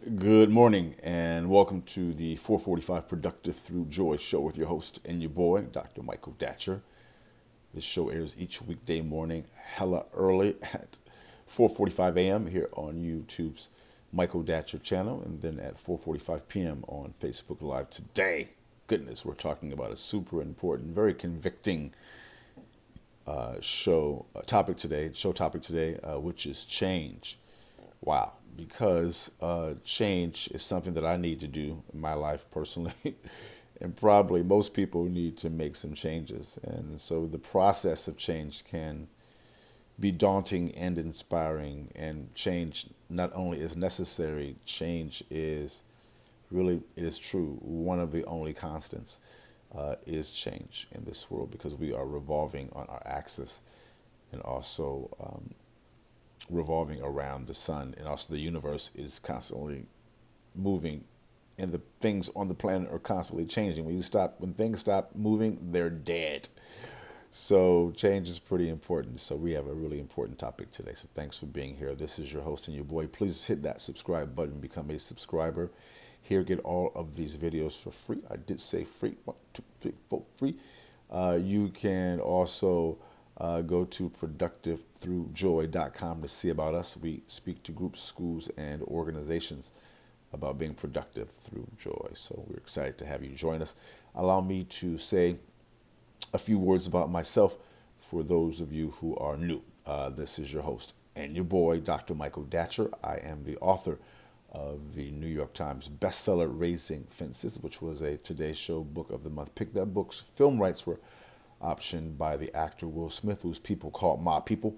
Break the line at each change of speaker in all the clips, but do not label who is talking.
Good morning and welcome to the 445 Productive Through Joy show with your host and your boy, Dr. Michael Datcher. This show airs each weekday morning, hella early at 4:45 a.m. here on YouTube's Michael Datcher channel, and then at 4:45 p.m. on Facebook Live. Today, goodness, we're talking about a super important, very convicting show topic today, which is change. Wow, because change is something that I need to do in my life personally, and probably most people need to make some changes. And so the process of change can be daunting and inspiring, and change not only is necessary, change is really, it is true, one of the only constants is change in this world because we are revolving on our axis and also revolving around the sun, and also the universe is constantly moving, and the things on the planet are constantly changing. When things stop moving, they're dead. So change is pretty important. So we have a really important topic today. So thanks for being here. This is your host and your boy. Please hit that subscribe button, become a subscriber. Here, get all of these videos for free. I did say free. 1, 2, 3, 4, free. You can also go to productivethroughjoy.com to see about us. We speak to groups, schools, and organizations about being productive through joy. So we're excited to have you join us. Allow me to say a few words about myself for those of you who are new. This is your host and your boy, Dr. Michael Datcher. I am the author of the New York Times bestseller Raising Fences, which was a Today Show Book of the Month pick. That book's film rights were optioned by the actor Will Smith, whose people called My People,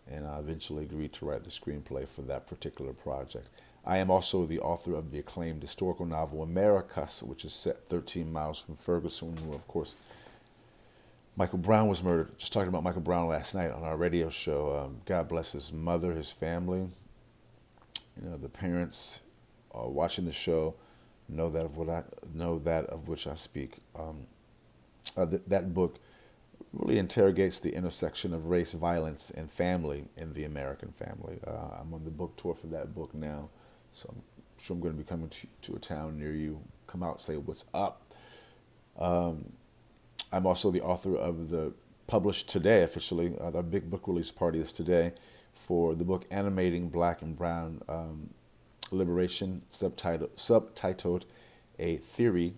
and I eventually agreed to write the screenplay for that particular project. I am also the author of the acclaimed historical novel Americus, which is set 13 miles from Ferguson, where, of course, Michael Brown was murdered. Just talking about Michael Brown last night on our radio show. God bless his mother, his family. You know, the parents watching the show know that of which I speak. That book really interrogates the intersection of race, violence, and family in the American family. I'm on the book tour for that book now, so I'm sure I'm going to be coming to a town near you. Come out, say what's up. I'm also the author of the published today officially. The big book release party is today for the book Animating Black and Brown Liberation, subtitled A Theory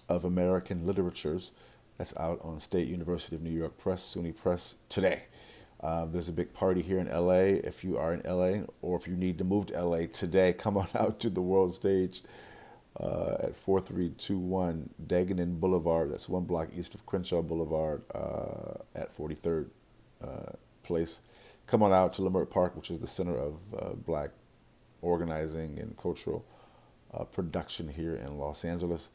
of American Literatures. That's out on State University of New York Press, SUNY Press, today. There's a big party here in LA. If you are in LA, or if you need to move to LA today, come on out to the world stage at 4321 Dagenham Boulevard. That's one block east of Crenshaw Boulevard at 43rd Place. Come on out to Leimert Park, which is the center of black organizing and cultural production here in Los Angeles.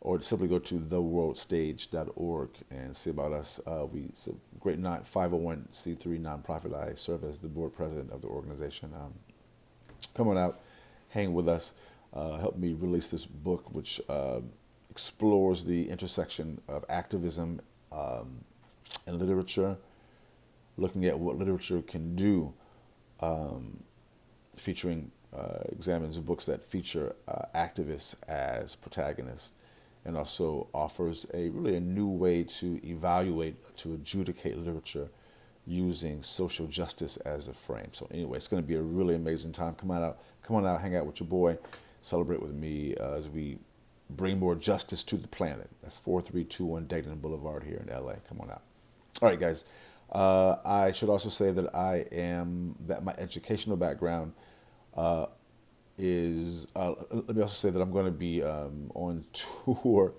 Or simply go to theworldstage.org and see about us. It's a great 501c3 nonprofit. I serve as the board president of the organization. Come on out, hang with us, help me release this book, which explores the intersection of activism and literature, looking at what literature can do, featuring examines books that feature activists as protagonists, and also offers a new way to evaluate, to adjudicate literature using social justice as a frame. So anyway, it's going to be a really amazing time. Come on out, hang out with your boy, celebrate with me as we bring more justice to the planet. That's 4321 Dayton Boulevard here in LA. Come on out. All right, guys. I should also say that that my educational background is, let me also say that I'm going to be on tour.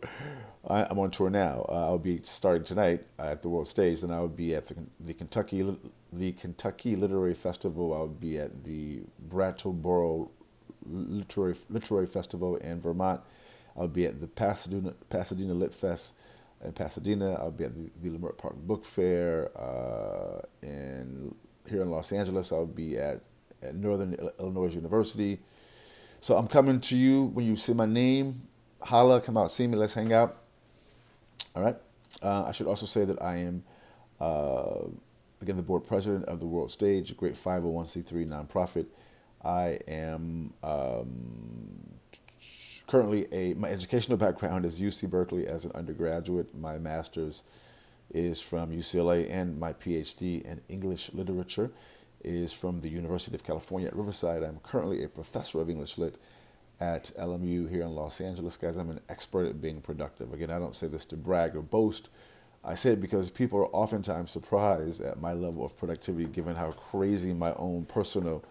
I'm on tour now. I'll be starting tonight at the World Stage, then I will be at the Kentucky Literary Festival. I'll be at the Brattleboro Literary Festival in Vermont. I'll be at the Pasadena Lit Fest in Pasadena. I'll be at the Leimert Park Book Fair here in Los Angeles. I'll be at Northern Illinois University. So I'm coming to you. When you see my name, holla, come out, see me, let's hang out. All right. I should also say that I am, again, the board president of the World Stage, a great 501c3 nonprofit. I am currently my educational background is UC Berkeley as an undergraduate. My master's is from UCLA, and my PhD in English literature is from the University of California at Riverside. I'm currently a professor of English lit at LMU here in Los Angeles. Guys, I'm an expert at being productive. Again, I don't say this to brag or boast. I say it because people are oftentimes surprised at my level of productivity given how crazy my own personal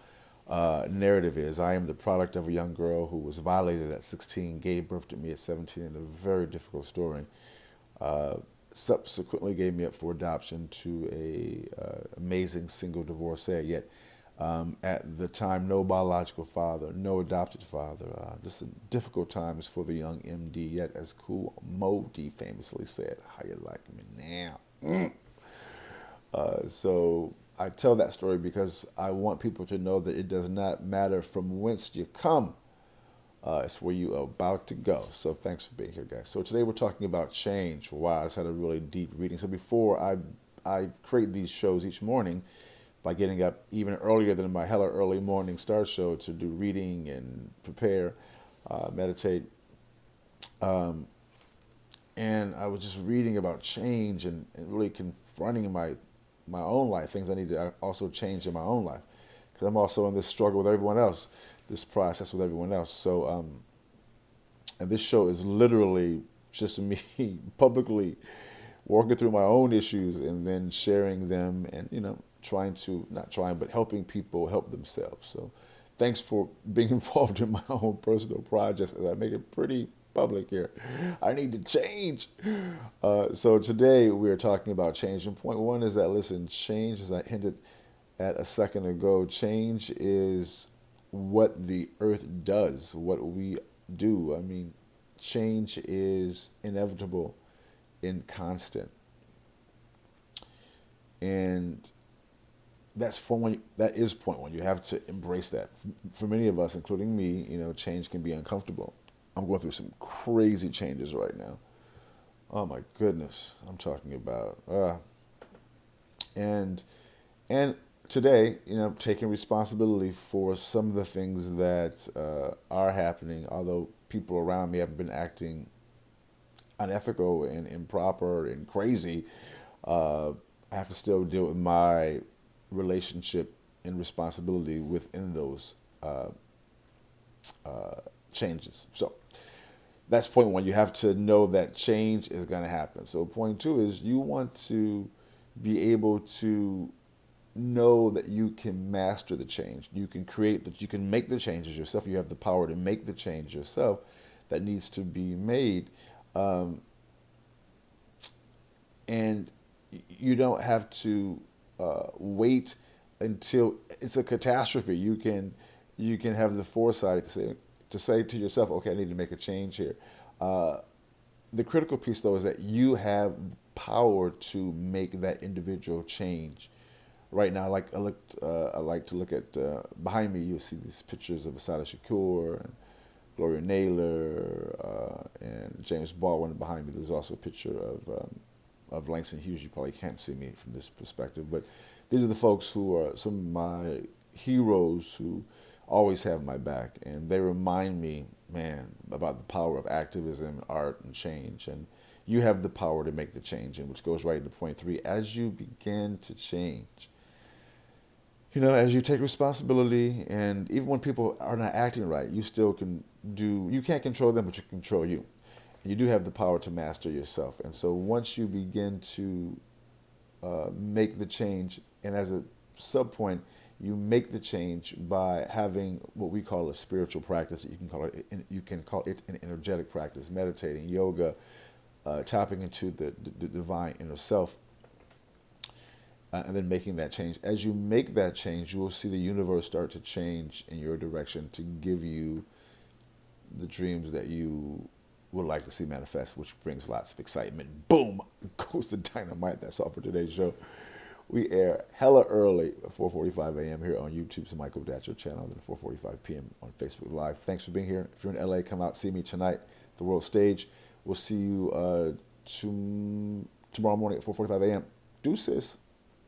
narrative is. I am the product of a young girl who was violated at 16, gave birth to me at 17 in a very difficult story. Uh, Subsequently gave me up for adoption to a amazing single divorcee. Yet at the time, no biological father, no adopted father. Just difficult times for the young MD. Yet, as Cool Modi famously said, "How you like me now?" So I tell that story because I want people to know that it does not matter from whence you come. It's where you are about to go. So thanks for being here, guys. So today we're talking about change. Wow, I just had a really deep reading. So before I create these shows each morning by getting up even earlier than my hella early morning start show to do reading and prepare, meditate. Um, and I was just reading about change and really confronting my own life, things I need to also change in my own life. Because I'm also in this struggle with everyone else, this process with everyone else. So, and this show is literally just me publicly working through my own issues and then sharing them and, trying to, not trying, but helping people help themselves. So thanks for being involved in my own personal projects as I make it pretty public here. I need to change. So today we are talking about change. And point one is that, listen, change, as I hinted at a second ago, change is what the earth does, what we do. I mean, change is inevitable and constant. And that is point one. You have to embrace that. For many of us, including me, change can be uncomfortable. I'm going through some crazy changes right now. Oh my goodness, I'm talking about. And and today, taking responsibility for some of the things that are happening, although people around me have been acting unethical and improper and crazy, I have to still deal with my relationship and responsibility within those changes. So that's point one. You have to know that change is going to happen. So point two is you want to be able to know that you can master the change. You can create that. You can make the changes yourself. You have the power to make the change yourself that needs to be made, and you don't have to wait until it's a catastrophe. You can have the foresight to say to yourself, okay, I need to make a change here. The critical piece, though, is that you have power to make that individual change. Right now, I like to look at behind me. You'll see these pictures of Asada Shakur and Gloria Naylor and James Baldwin. Behind me, there's also a picture of Langston Hughes. You probably can't see me from this perspective, but these are the folks who are some of my heroes who always have my back, and they remind me, man, about the power of activism, art, and change. And you have the power to make the change, and which goes right into point three. As you begin to change, as you take responsibility, and even when people are not acting right, you still can do. You can't control them, but you can control you. And you do have the power to master yourself. And so once you begin to make the change, and as a sub point, you make the change by having what we call a spiritual practice. You can call it an energetic practice, meditating, yoga, tapping into the divine inner self, and then making that change. As you make that change, you will see the universe start to change in your direction to give you the dreams that you would like to see manifest, which brings lots of excitement. Boom! Goes the dynamite. That's all for today's show. We air hella early at 4:45 a.m. here on YouTube's Michael Datcher channel, and 4:45 p.m. on Facebook Live. Thanks for being here. If you're in LA, come out, see me tonight, the World Stage. We'll see you tomorrow morning at 4:45 a.m. Deuces.